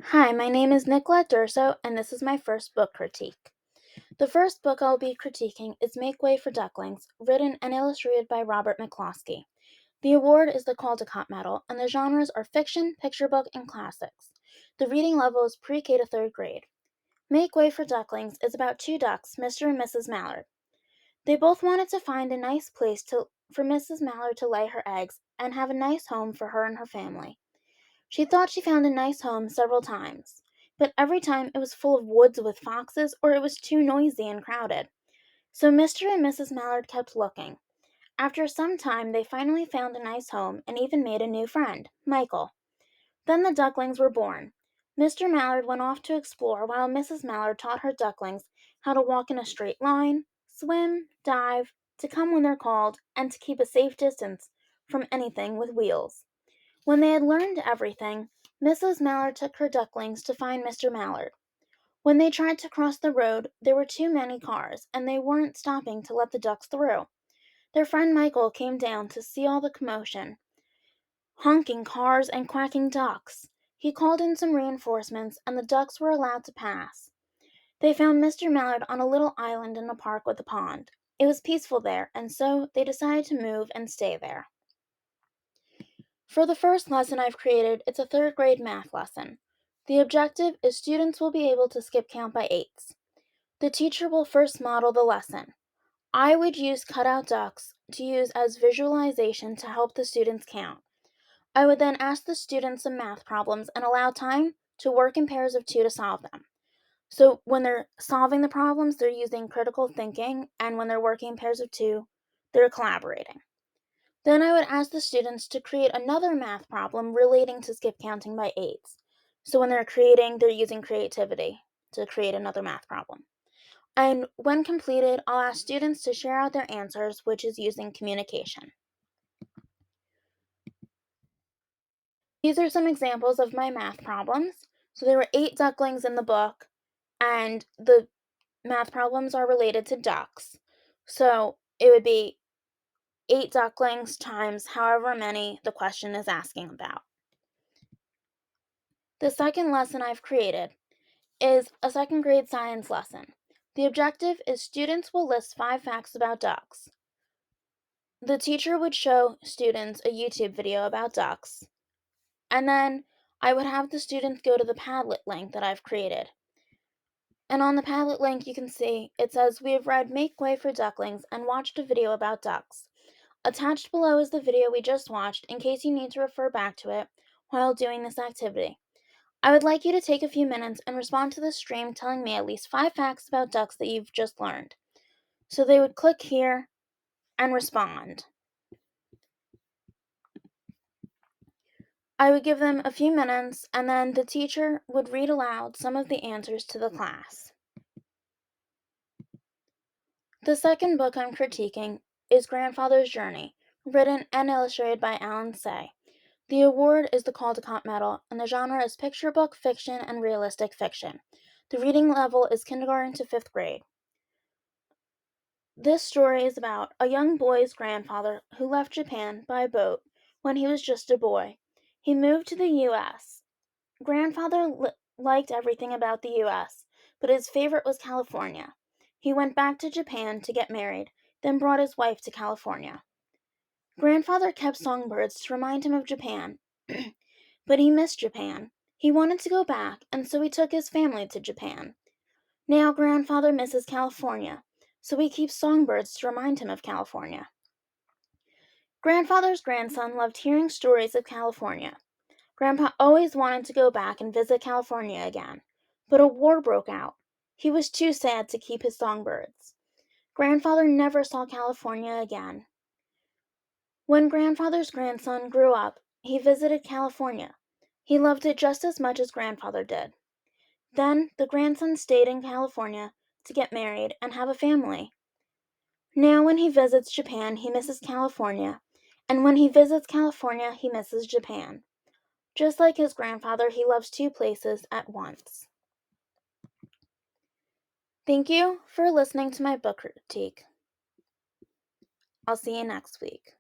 Hi, my name is Nicolette Durso, and this is my first book critique. The first book I'll be critiquing is Make Way for Ducklings, written and illustrated by Robert McCloskey. The award is the Caldecott Medal, and the genres are fiction, picture book, and classics. The reading level is pre-K to third grade. Make Way for Ducklings is about two ducks, Mr. and Mrs. Mallard. They both wanted to find a nice place for Mrs. Mallard to lay her eggs and have a nice home for her and her family. She thought she found a nice home several times, but every time it was full of woods with foxes or it was too noisy and crowded. So Mr. and Mrs. Mallard kept looking. After some time, they finally found a nice home and even made a new friend, Michael. Then the ducklings were born. Mr. Mallard went off to explore while Mrs. Mallard taught her ducklings how to walk in a straight line, swim, dive, to come when they're called, and to keep a safe distance from anything with wheels. When they had learned everything, Mrs. Mallard took her ducklings to find Mr. Mallard. When they tried to cross the road, there were too many cars, and they weren't stopping to let the ducks through. Their friend Michael came down to see all the commotion, honking cars and quacking ducks. He called in some reinforcements, and the ducks were allowed to pass. They found Mr. Mallard on a little island in a park with a pond. It was peaceful there, and so they decided to move and stay there. For the first lesson I've created, it's a third grade math lesson. The objective is students will be able to skip count by eights. The teacher will first model the lesson. I would use cutout ducks to use as visualization to help the students count. I would then ask the students some math problems and allow time to work in pairs of two to solve them. So when they're solving the problems, they're using critical thinking, and when they're working in pairs of two, they're collaborating. Then I would ask the students to create another math problem relating to skip counting by eights. So when they're creating, they're using creativity to create another math problem. And when completed, I'll ask students to share out their answers, which is using communication. These are some examples of my math problems. So there were 8 ducklings in the book, and the math problems are related to ducks. So it would be 8 ducklings times however many the question is asking about. The second lesson I've created is a second grade science lesson. The objective is students will list 5 facts about ducks. The teacher would show students a YouTube video about ducks, and then I would have the students go to the Padlet link that I've created. And on the Padlet link, you can see it says, "We have read Make Way for Ducklings and watched a video about ducks." Attached below is the video we just watched in case you need to refer back to it while doing this activity. I would like you to take a few minutes and respond to the stream telling me at least 5 facts about ducks that you've just learned. So they would click here and respond. I would give them a few minutes, and then the teacher would read aloud some of the answers to the class. The second book I'm critiquing is Grandfather's Journey, written and illustrated by Alan Say. The award is the Caldecott Medal, and the genre is picture book, fiction, and realistic fiction. The reading level is kindergarten to 5th grade. This story is about a young boy's grandfather who left Japan by boat when he was just a boy. He moved to the U.S. Grandfather liked everything about the U.S., but his favorite was California. He went back to Japan to get married, then brought his wife to California. Grandfather kept songbirds to remind him of Japan, but he missed Japan. He wanted to go back, and so he took his family to Japan. Now Grandfather misses California, so he keeps songbirds to remind him of California. Grandfather's grandson loved hearing stories of California. Grandpa always wanted to go back and visit California again, but a war broke out. He was too sad to keep his songbirds. Grandfather never saw California again. When Grandfather's grandson grew up, he visited California. He loved it just as much as Grandfather did. Then the grandson stayed in California to get married and have a family. Now when he visits Japan, he misses California, and when he visits California, he misses Japan. Just like his grandfather, he loves 2 places at once. Thank you for listening to my book critique. I'll see you next week.